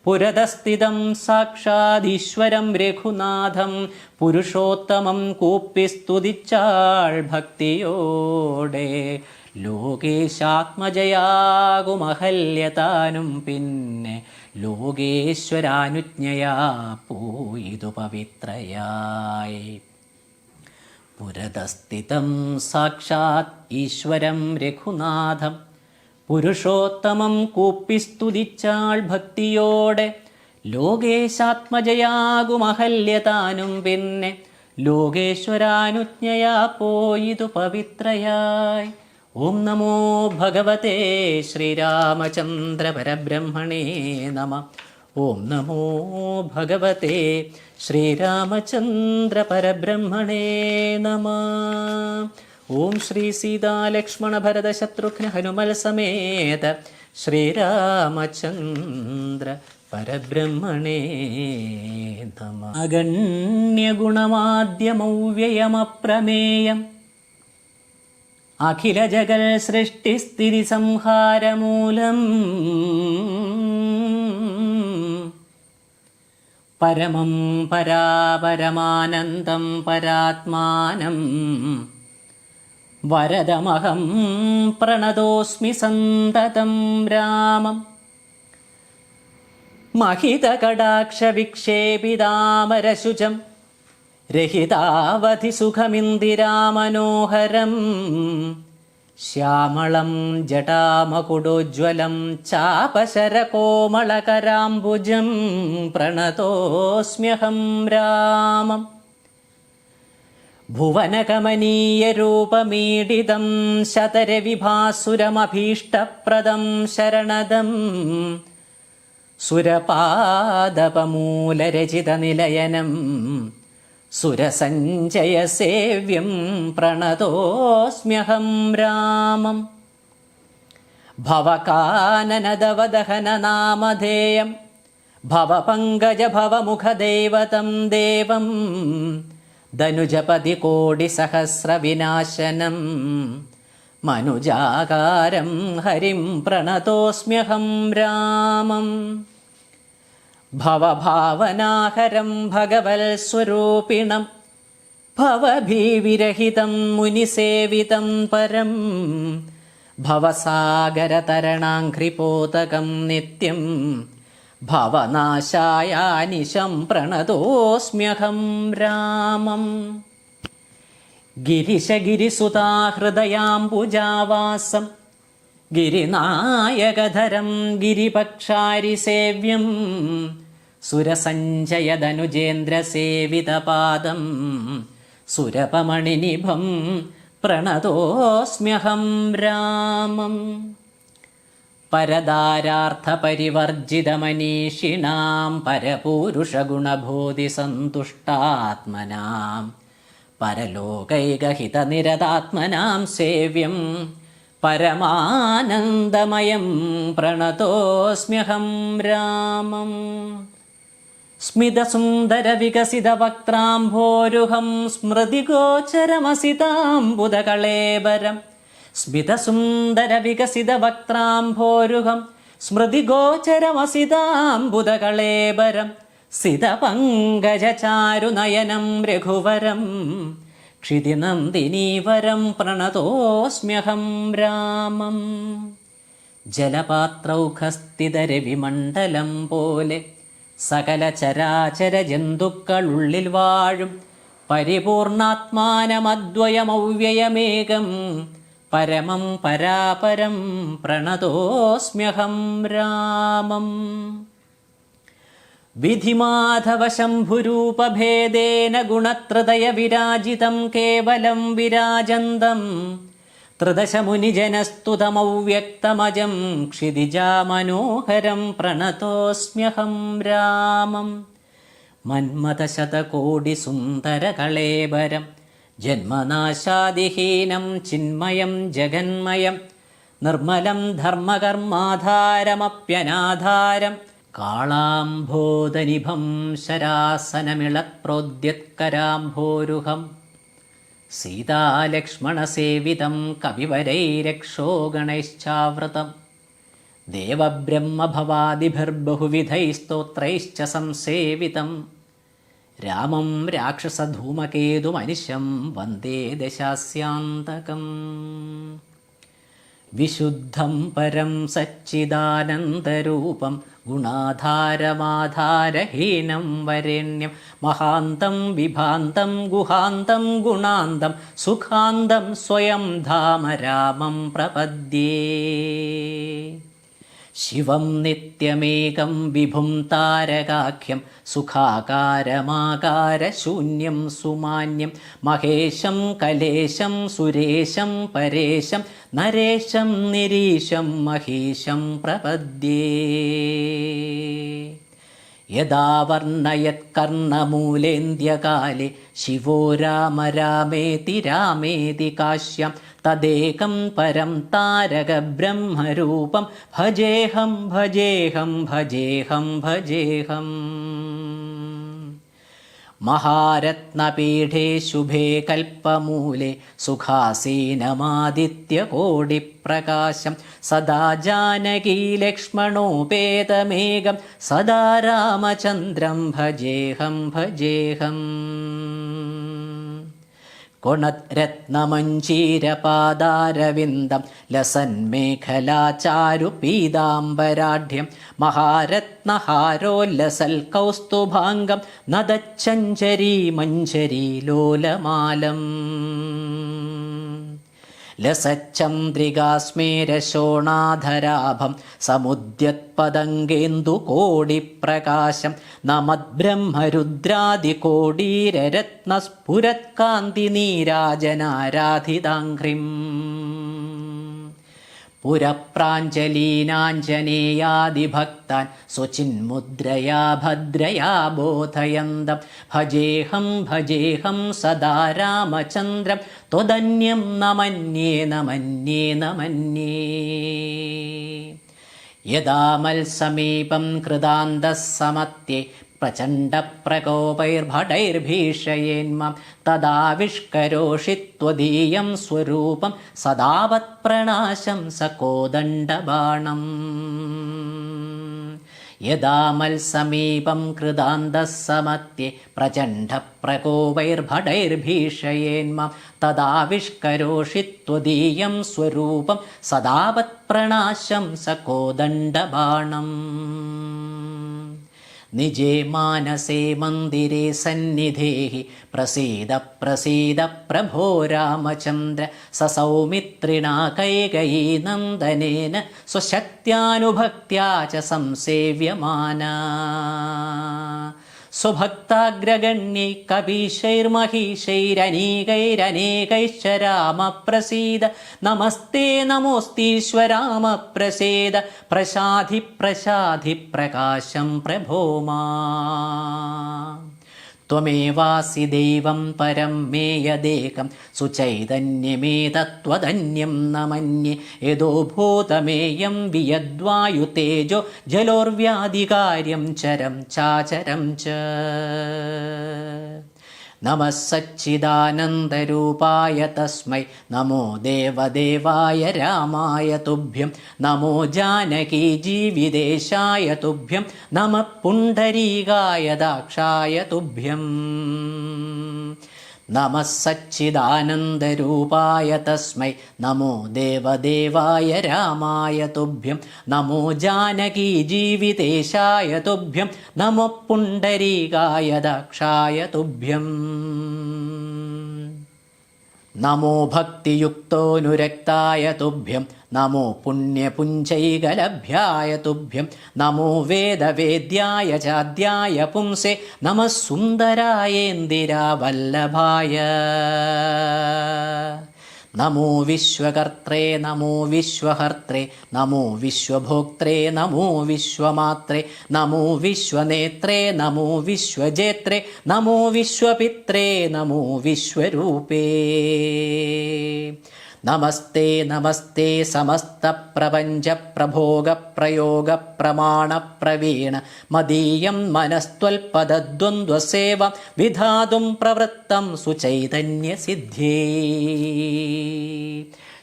പുരതസ്ഥിതം സാക്ഷാദീശ്വരം രഘുനാഥം പുരുഷോത്തമം കൂപ്പി സ്തുതിച്ചാൾ ഭക്തിയോടെ. ലോകേശാത്മജയാകുമഹല്യതാനും പിന്നെ ലോകേശ്വരാനുജ്ഞയാ പോയിതു പവിത്രയായി. പുരതസ്ഥിതം സാക്ഷാത് ഈശ്വരം രഘുനാഥം പുരുഷോത്തമം കൂപ്പി സ്തുതിച്ചാൾ ഭക്തിയോടെ. ലോകേശാത്മജയാകുമഹല്യതാനും പിന്നെ ലോകേശ്വരാനുജ്ഞയാ പോയിതു പവിത്രയായി. ഓം നമോ ഭഗവതേ ശ്രീരാമചന്ദ്ര പരബ്രഹ്മണേ നമ. ഓം നമോ ഭഗവതേ ശ്രീരാമചന്ദ്ര പരബ്രഹ്മണേ നമ. ഓം ശ്രീ സീതാലക്ഷ്മണ ഭരത ശത്രുഘ്ന ഹനുമൽ സമേത ശ്രീരാമചന്ദ്ര പരബ്രഹ്മണേ നമ. അഗണ്യഗുണമാദ്യമൗവ്യയമപ്രമേയം അഖില ജഗൽ സൃഷ്ടിസ്ഥിതി സംഹാരമൂലം പരമം പരാപരമാനന്ദം പരാത്മാനം വരദമഹം പ്രണതോസ്മി സന്തതം രാമം. മഹിതകടാക്ഷവിക്ഷേപിതാമരശുചം രഹിതാവധി സുഖമിന്ദിരാമനോഹരം ശ്യാമളം ജടാമകുടോജ്വലം ചാപശരകോമളകരാംബുജം പ്രണതോസ്മ്യഹം രാമം. ഭുവനകമനീയരൂപമീഡിതം ശതരവിഭാസുരമഭീഷ്ടപ്രദം ശരണദം സുരപാദപമൂലരചിതനിലയനം സുരസഞ്ജയസേവ്യം പ്രണതോസ്മ്യഹം രാമം. ഭവകാനനദവദഹനനാമധേയം ഭവപങ്കജഭവമുഖദൈവതം ദേവം ധനുജപതി കോടിസഹസ്രവിനാശനം മനുജാകാരം ഹരിം പ്രണതോസ്മ്യഹം രാമം. ഭവഭാവനാഹരം ഭഗവത്സ്വരൂപിണം ഭവഭീവിരഹിതം മുനിസേവിതം പരം ഭവസാഗരതരണാഘ്രിപോതകം നിത്യം ഭവനാശായാനിശം പ്രണതോസ്മ്യഹം രാമം. ഗിരിശഗിരിസുതാഹൃദയാംബുജാവാസം ഗിരിനായകധരം ഗിരിപക്ഷാരിസേവ്യം സുരസഞ്ജയധനുജേന്ദ്രസേവിതപാദം സുരപമണിനിഭം പ്രണതോസ്മ്യഹം രാമം. പരദാരാർത്ഥപരിവർജിതമനീഷിണാം പരപൂരുഷഗുണബോധിസന്തുഷ്ടാത്മനാം പരലോകൈകഹിതനിരതാത്മനാം സേവ്യം പരമാനന്ദമയം പ്രണതോസ്മ്യഹം രാമം. സ്മിതസുന്ദരവികസിതവക്ത്രാംഭോരുഹം സ്മൃതിഗോചരമസിതാംബുധകളേബരം സ്മിതസുന്ദരവികസിതവക്ത്രാംഭോരുഹം സ്മൃതിഗോചരമസിതാംബുധകളേബരം സിതപങ്കജചാരുനയനം രഘുവരം ക്ഷിതിനന്ദിനീവരം പ്രണതോസ്മ്യഹം രാമം. ജലപാത്രൗഘസ്ഥിതരവിമണ്ഡലം പോലെ സകല ചരാചര ജന്തുക്കളുള്ളിൽ വാഴും പരിപൂർണാത്മാനമദ്വയമൗവ്യയമേകം പരമം പരാപരം പ്രണതോസ്മ്യഹം രാമം. വിധിമാധവശംഭുരൂപഭേദേന ഗുണത്രതയ വിരാജിതം കേവലം വിരാജന്തം ത്രിദശമുനിജനസ്തുതമൗവ്യക്തമജം ക്ഷിതിജാമനോഹരം പ്രണതോസ്മ്യഹം രാമം. മന്മഥശതകോടിസുന്ദരകളേബരം ജന്മനാശാദിഹീനം ചിന്മയം ജഗന്മയം നിർമ്മലം ധർമ്മകർമാധാരമപ്യനാധാരം കാളാംബോധനിഭം ശരാസനമിളത്പ്രോദ്യത്കരാംഭോരുഹം സീതാലക്ഷ്മണസേവിതം കവിവരൈരക്ഷോഗണൈശ്ചാവൃതം ദേവബ്രഹ്മഭവാദിഭിർബഹുവിധൈസ്തോത്രൈശ്ച സംസേവിതം രാമം രാക്ഷസധൂമകേതുമനിശം വന്ദേ ദശാസ്യാന്തകം. വിശുദ്ധം പരം സച്ചിദാനന്ദരൂപം ഗുണാധാരമാധാരഹീനം വരേണ്യം മഹാന്തം വിഭാന്തം ഗുഹാന്തം ഗുണാന്തം സുഖാന്തം സ്വയം ധാമ രാമം പ്രപദ്യേ. ശിവം നിത്യമേകം വിഭും താരകാഖ്യം സുഖാകാരമാകാരശൂന്യം സുമാന്യം മഹേശം കലേശം സുരേശം പരേശം നരേശം നിരീശം മഹീശം പ്രപദ്യേ. യഥാ വർണ്ണയത്കർണമൂലേന്ദ്യകാലേ ശിവോ രാമ രാമേതി രാമേതി കാശ്യം തദേകം പരം താരകബ്രഹ്മരൂപം ഭജേഹം ഭജേഹം ഭജേഹം ഭജേഹം. മഹാരത്നപീഠേ ശുഭേ കൽപ്പമൂലേ സുഖാസീനമാദിത്യകോടിപ്രകാശം സദാ ജാനകീ ലക്ഷ്മണോപേതമേകം സദാ രാമചന്ദ്രം ഭജേഹം ഭജേഹം. കൊണരത്നമഞ്ജീരപാദാരവിന്ദം ലസന്മേഖലാചാരുപീതാംബരാഢ്യം മഹാരത്നഹാരോല്ലസൽ കൗസ്തുഭാംഗം നദച്ചഞ്ചരീ മഞ്ജരീ ലോലമാലം. ലസച്ചന്ദ്രികാസ്മേരശോണാധരാഭം സമുദ്യത്പതംഗേന്ദുകോടിപ്രകാശം നമദ്ബ്രഹ്മരുദ്രാദികോടീരരത്നസ്ഫുരത്കാന്തി നീരാജനാരാധിതാഘ്രിം പുരപ്രാഞ്ജലീനാഞ്ജനേയാദിഭക്താൻ സ്വചിന്മുദ്രയാ ഭദ്രയാ ബോധയന്തം ഭജേഹം ഭജേഹം സദാ രാമചന്ദ്രം ത്വദന്യം ന മന്യേ ന മന്യേ ന മന്യേ. യദാ മത്സമീപം കൃതാന്തഃ സമത്യെ പ്രചണ്ഡപ്രകോപൈർഭടൈർഭീഷയേന്മാം തദാവിഷ്കരോഷി ത്വദീയം സ്വരൂപം സദാവത്പ്രണാശം സകോദണ്ഡബാണം. യദാ മത്സമീപം കൃതാന്തഃ സമത്യെ പ്രചണ്ഡപ്രകോപൈർഭടൈർഭീഷയേന്മാം തദാവിഷ്കരോഷി ത്വദീയം സ്വരൂപം സദാവത്പ്രണാശം സകോദണ്ഡബാണം. നിജേ മാനസേ മന്ദിരേ സന്നിധേഹി പ്രസീദ പ്രസീദ പ്രഭോ രാമചന്ദ്ര സസൗമിത്രിണാ കൈകയീ നന്ദനേന സ്വശക്ത്യാനുഭക്ത്യാ ച സംസേവ്യമാനാ. സ്വഭക്താഗ്രഗണ്യൈ കപീശൈർമഹീശൈരനീകൈരനേകൈശ്ച രാമ പ്രസീദ. നമസ്തേ നമോസ്തീശ്വരാമ പ്രസീദ. പ്രസാധി പ്രസാധി പ്രകാശം പ്രഭോ മാം. ത്വമേവാസി ദൈവം പരം മേ യദേകം സുചൈതന്യമേതത്വധന്യം ന മന്യേ. യദോ ഭൂതമേയം വിയദ്വായുതേജോ ജലോർവ്യാധികാര്യം ചരം ചാചരം ച. നമഃ സച്ചിദാനന്ദരൂപായ തസ്മൈ നമോ ദേവദേവായ രാമായ തുഭ്യം. നമോ ജാനകീ ജീവിതേശായ തുഭ്യം. നമഃ പുണ്ഡരീകായ ദാക്ഷായ തുഭ്യം. നമഃ സച്ചിദാനന്ദരൂപായ തസ്മൈ നമോ ദേവദേവായ രാമായ തുഭ്യം. നമോ ജാനകീ ജീവിതേശായ തുഭ്യം. നമഃ പുണ്ഡരീകായ ദാക്ഷായ തുഭ്യം. നമോ ഭക്തിയുക്തോനുരക്തായ തുഭ്യം. നമോ പുണ്യപുഞ്ചൈകലഭ്യായ തുഭ്യം. നമോ വേദവേദ്യായ ചാദ്യായ പുംസേ. നമഃ സുന്ദരായേന്ദിരാവല്ലഭായ. നമോ വിശ്വകർത്രേ നമോ വിശ്വഹർത്രേ നമോ വിശ്വഭോക്ത്രേ നമോ വിശ്വമാത്രേ. നമോ വിശ്വനേത്രേ നമോ വിശ്വജേത്രേ. നമോ വിശ്വപിത്രേ നമോ വിശ്വരൂപേ. നമസ്തേ നമസ്തേ സമസ്ത പ്രപഞ്ച പ്രഭോഗ പ്രയോഗ പ്രമാണ പ്രവീണ മദീയം മനസ്ത്വൽപദദ്വന്ദ്വസേവ വിധാതും പ്രവൃത്തം സുചൈതന്യസിദ്ധ്യേ.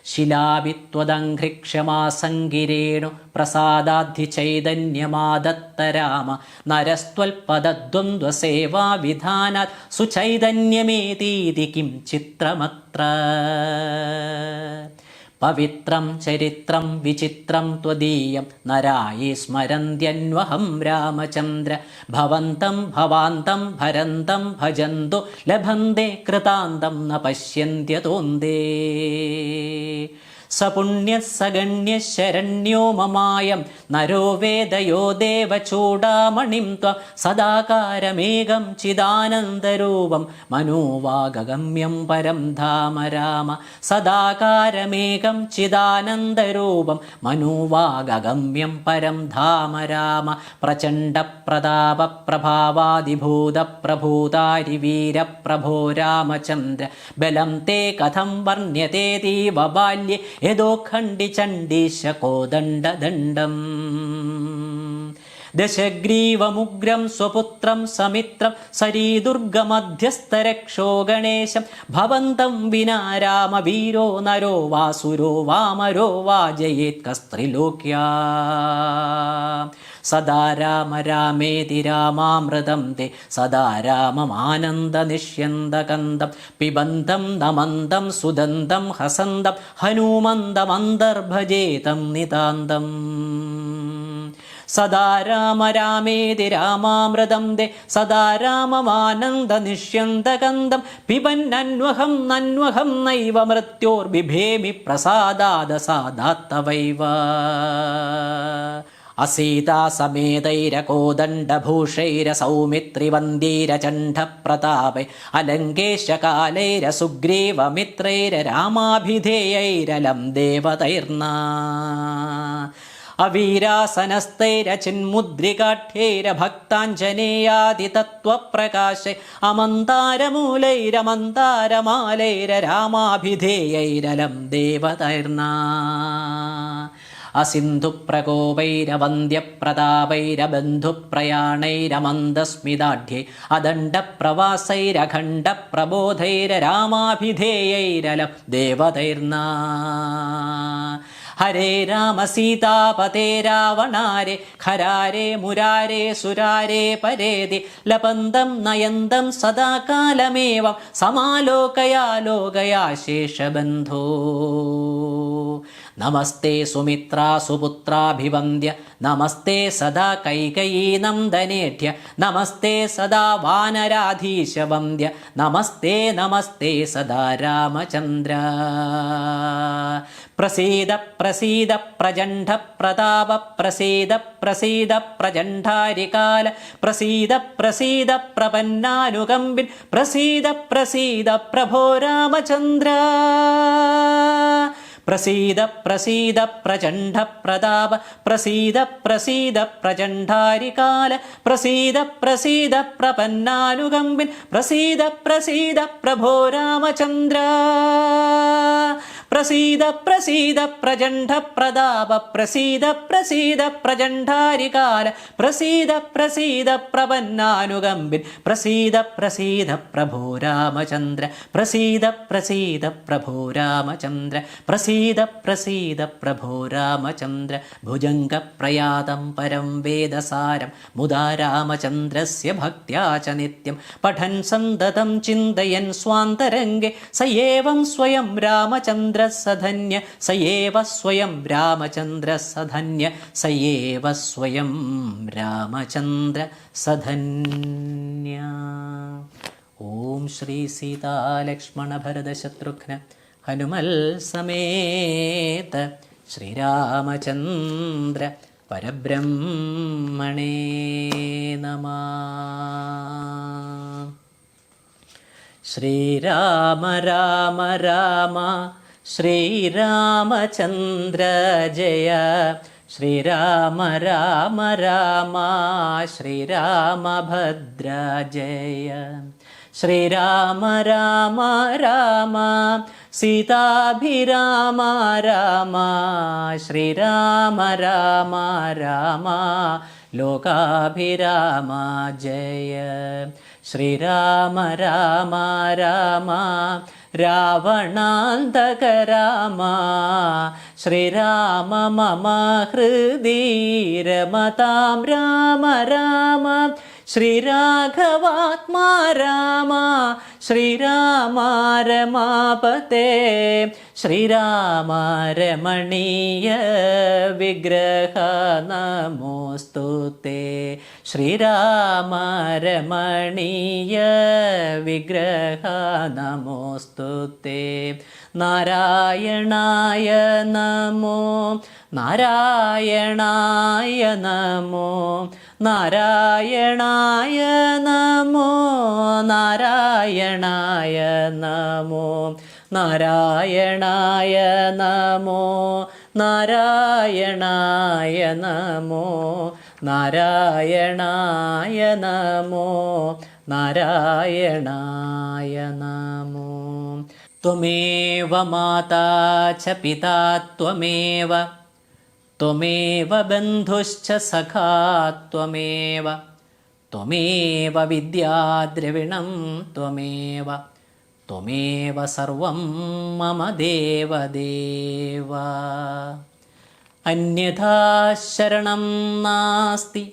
ശിലാഭിത്വദംഘ്രിക്ഷമാസംഗിരേണു പ്രസാദാദ്ധി ചൈതന്യമാദത്തരാമ നരസ്ത്വൽപദദ്വന്ദ്വസേവാ വിധാനാത് സുചൈതന്യമേതീതി കിം ചിത്രമത്ര. പവിത്രം ചരിത്രം വിചിത്രം ത്വദീയം നരായേ സ്മരന്ത്യന്വഹം രാമചന്ദ്ര. ഭവന്തം ഭവാന്തം ഭരന്തം ഭജന്തോ ലഭന്തേ കൃതാന്തം ന പശ്യന്ത്യതോന്തേ. സപുണ്യഃ സഗണ്യഃ ശരണ്യോ മമായം നരോ വേദയോ ദേവചൂഡാമണിം ത്വ. സദാകാരമേകം ചിദാനന്ദരൂപം മനോവാഗമ്യം പരം ധാമ രാമ. സദാകാരമേകം ചിദാനന്ദരൂപം മനോവാഗമ്യം പരം ധാമ രാമ. പ്രചണ്ഡപ്രതാപ പ്രഭാവാദിഭൂത പ്രഭൂതാരിവീര പ്രഭോ രാമചന്ദ്ര. ബലം തേ കഥം വർണ്യതേതീവ ബാല്യേ യദോ ഖണ്ഡി ചണ്ഡീശ കോദണ്ഡദണ്ഡം. ദശഗ്രീവമുഗ്രം സ്വപുത്രം സമിത്രം സരീദുർഗമധ്യസ്ഥരക്ഷോ ഗണേശം. ഭവന്തം വിനാ രാമവീരോ നരോ വാസുരോ വാമരോ വാ ജയേത് കസ്ത്രിലോക്യാ. സദാ രാമ രാമേതി രാമാമൃതം തേ സദാ രാമമാനന്ദനിഷ്യന്തകന്ദം. പിബന്തം നമന്തം സുദന്തം ഹസന്തം ഹനൂമന്തമന്തർഭജേതം നിതാന്തം. സദാ രാമ രാമേതി രാമാമൃതം ദേ സദാ രാമമാനന്ദ നിഷ്യന്തകന്ദം പിബന്നന്വഹം നന്വഹം നൈവ മൃത്യോർബിഭേമി പ്രസാദാദ സാദാത്തവൈവ അസീതാസമേതൈരകോദണ്ഡഭൂഷൈരസൗമിത്രിവന്ദീരചണ്ഡപ്രതാപൈ അലങ്കേശകാലൈരസുഗ്രീവമിത്രൈരരാമാഭിധേയൈരലം ദേവതൈർനാ അവീരാസനസ്ഥൈരചിന്മുദ്രികാഠ്യൈരഭക്താഞ്ജനേയാദിതത്വപ്രകാശൈ അമന്താരമൂലൈരമന്താരമാലൈരരാമാഭിധേയൈരലം ദേവതൈർനാ അസിന്ധുപ്രകോപൈരവന്ദ്യപ്രതാപൈരബന്ധുപ്രയാണൈരമന്ദസ്മിതാഢ്യൈ അദണ്ഡപ്രവാസൈരഖണ്ഡപ്രബോധൈരരാമാഭിധേയൈരലം ദേവതൈർനാ ഹരേ രാമ സീതാപതേ രാവണാരേ ഖരാരേ മുരാരേ സുരാരേ പരേതി ലപന്തം നയന്തം സദാകാലമേവം സമാലോകയാ ശേഷബന്ധോ നമസ്തേ സുമിത്രാ സുപുത്രാഭിവന്ദ്യ നമസ്തേ സദാ കൈകയീനന്ദനേഢ്യ നമസ്തേ സദാ വാനരാധീശവന്ദ്യ നമസ്തേ നമസ്തേ സദാ രാമചന്ദ്ര പ്രസീദ പ്രസീദ പ്രചണ്ഡ പ്രതാപ പ്രസീദ പ്രസീദ പ്രചണ്ഡാരികാല പ്രസീദ പ്രസീദ പ്രപന്നാനുകമ്പിൻ പ്രസീദ പ്രസീദ പ്രഭോ രാമചന്ദ്ര പ്രസീദ പ്രസീദ പ്രചണ്ഡ പ്രതാപ പ്രസീദ പ്രസീദ പ്രചണ്ഡാരികാല പ്രസീദ പ്രസീദ പ്രപന്നാനുകമ്പിൻ പ്രസീദ പ്രസീദ പ്രഭോ രാമചന്ദ്ര പ്രസീദ പ്രസീദ പ്രചണ്ഡ പ്രതാപ പ്രസീദ പ്രസീദ പ്രചണ്ഡാരികാല പ്രസീദ പ്രസീദ പ്രപന്നാനുകമ്പിൻ പ്രസീദ പ്രസീദ പ്രഭോ രാമചന്ദ്ര പ്രസീദ പ്രസീദ പ്രഭോ രാമചന്ദ്ര പ്രസീദ പ്രസീദ പ്രഭോ രാമചന്ദ്ര ഭുജംഗപ്രയാതം പരം വേദസാരം മുദാ രാമചന്ദ്രസ്യ ഭക്ത്യാ ച നിത്യം പഠൻ സന്തതം ചിന്തയൻ സ്വാന്തരംഗെ സയേവം സ്വയം രാമചന്ദ്ര സധന്യ സയേവ സ്വയം രാമചന്ദ്ര സധന്യ സയേവ സ്വയം രാമചന്ദ്ര സധന്യ. ഓം ശ്രീ സീതാലക്ഷ്മണ ഭരത ശത്രുഘ്ന ഹനുമൽ സമേത ശ്രീരാമചന്ദ്ര പരബ്രഹ്മണേ നമഃ. ശ്രീരാമ രാമ രാമ ശ്രീരാമചന്ദ്ര ജയ ശ്രീരാമ രാമ രാമ ശ്രീരാമഭദ്ര ജയ ശ്രീരാമ രാമ രാമ സീതാഭിരാമ രാമ ശ്രീരാമ രാമ രാമ ലോകാഭിരാമ ജയ ശ്രീരാമ രാമ രാമ രാവണാന്തക രാമ ശ്രീരാമ മമ ഹൃദി രമതാം രാമ രാമ ശ്രീരാഘവാത്മാ രാമ ശ്രീരാമ രമാപതേ ശ്രീരാമ രമണീയ വിഗ്രഹ നമോസ്തുതേ ശ്രീരാമ രമണീയ വിഗ്രഹ നമോസ്തുതേ നാരായണായ നമോ നാരായണായ നമോ നാരായണായ നമോ നാരായണായ നമോ നാരായണായ നമോ നാരായണായ നമോ നാരായണായ നമോ നാരായണായ നമോ. ത്വമേവ മാതാ ച പിതാ ത്വമേവ ത്വമേവ ബന്ധുശ്ച സഖാ ത്വമേവ ത്വമേവ വിദ്യാദ്രവിണം ത്വമേവ ത്വമേവ സർവം മമ ദേവദേവ. അന്യഥാ ശരണം നാസ്തി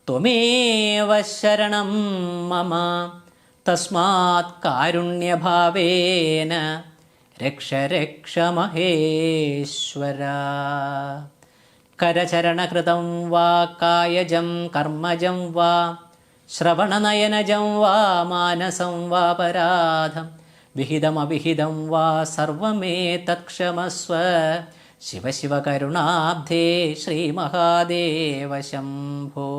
ത്വമേവ ശരണം മമ തസ്മാത് കാരുണ്യഭാവേന രക്ഷ രക്ഷ മഹേശ്വര. കരചരണകൃതം വാ കായജം കർമ്മജം വാ ശ്രവണനയനജം വാ മാനസം വാ പരാധം വിഹിതമവിഹിതം വാ സർവമേതത്ക്ഷമസ്വ ശിവ ശിവ കരുണാബ്ധേ ശ്രീമഹാദേവ ശംഭോ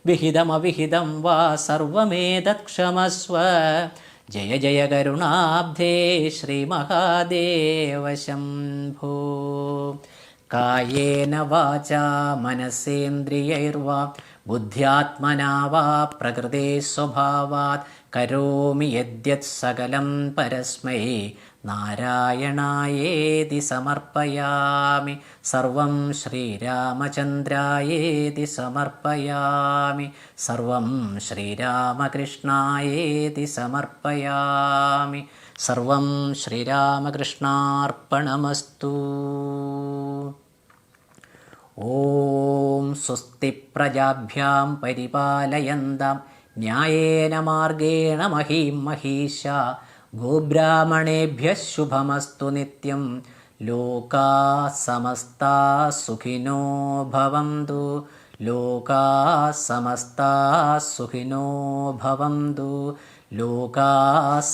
വിഹിതമവിഹിതം വാ സർവമേതത്ക്ഷമസ്വ ജയ ജയ കരുണാബ്ധേ ശ്രീമഹാദേവ ശംഭോ കായേന വാചാ മനസേന്ദ്രിയൈർവാ ബുദ്ധ്യാത്മനാ വാ പ്രകൃതേ സ്വഭാവാത് കരോമി യദ്യത് സകലം പരസ്മൈ നാരായണായേതി സമർപ്പയാമി സർവം ശ്രീരാമചന്ദ്രായേതി സമർപ്പയാമി സർവം ശ്രീരാമകൃഷ്ണായേതി സമർപ്പയാമി സർവം ശ്രീരാമകൃഷ്ണാർപ്പണമസ്തു. ഓം സ്വസ്തി പ്രജാഭ്യാം പരിപാലയന്താം ന്യായേന മാർഗേണ മഹീം മഹീശാ ഗോബ്രാഹ്മണേഭ്യഃ ശുഭമസ്തു നിത്യം ലോകാ സമസ്താ സുഖിനോ ഭവന്തു ലോകാ സമസ്താ സുഖിനോ ഭവന്തു ലോകാ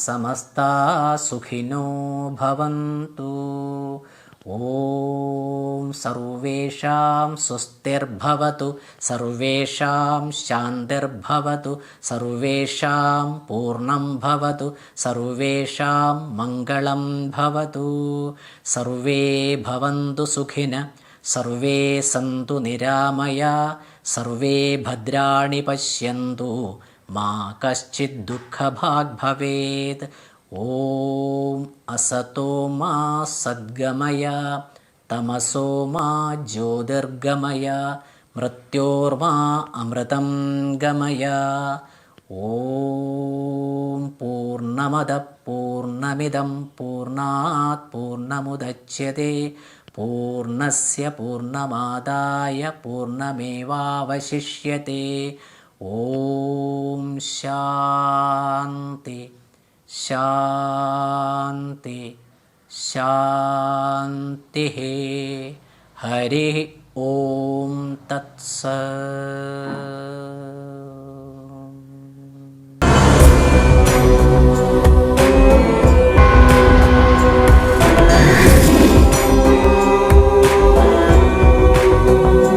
സമസ്താ സുഖിനോ ഭവന്തു. ഓം സർവേഷാം സ്വസ്തിർഭവതു സർവേഷാം ശാന്തിർഭവതു സർവേഷാം പൂർണ്ണം ഭവതു സർവേഷാം മംഗളം ഭവതു സർവേ ഭവന്തു സുഖിനഃ സർവേ സന്തു നിരാമയാ സർവേ ഭദ്രാണി പശ്യന്തു മാ കശ്ചിത് ദുഃഖഭാഗ് ഭവേത്. ഓം അസതോ മാ സദ്ഗമയ തമസോ മാ ജ്യോതിർഗമയ മൃത്യോർമാ അമൃതം ഗമയ. ഓം പൂർണ്ണമദഃ പൂർണ്ണമിദം പൂർണ്ണാത് പൂർണ്ണമുദച്യത്തെ പൂർണ്ണസ്യ പൂർണ്ണമാദായ പൂർണ്ണമേവാവശിഷ്യത്തെ. ഓം ശാന്തി ശാന്തി ശാന്തി. ഹരി ഓം തത്സത്.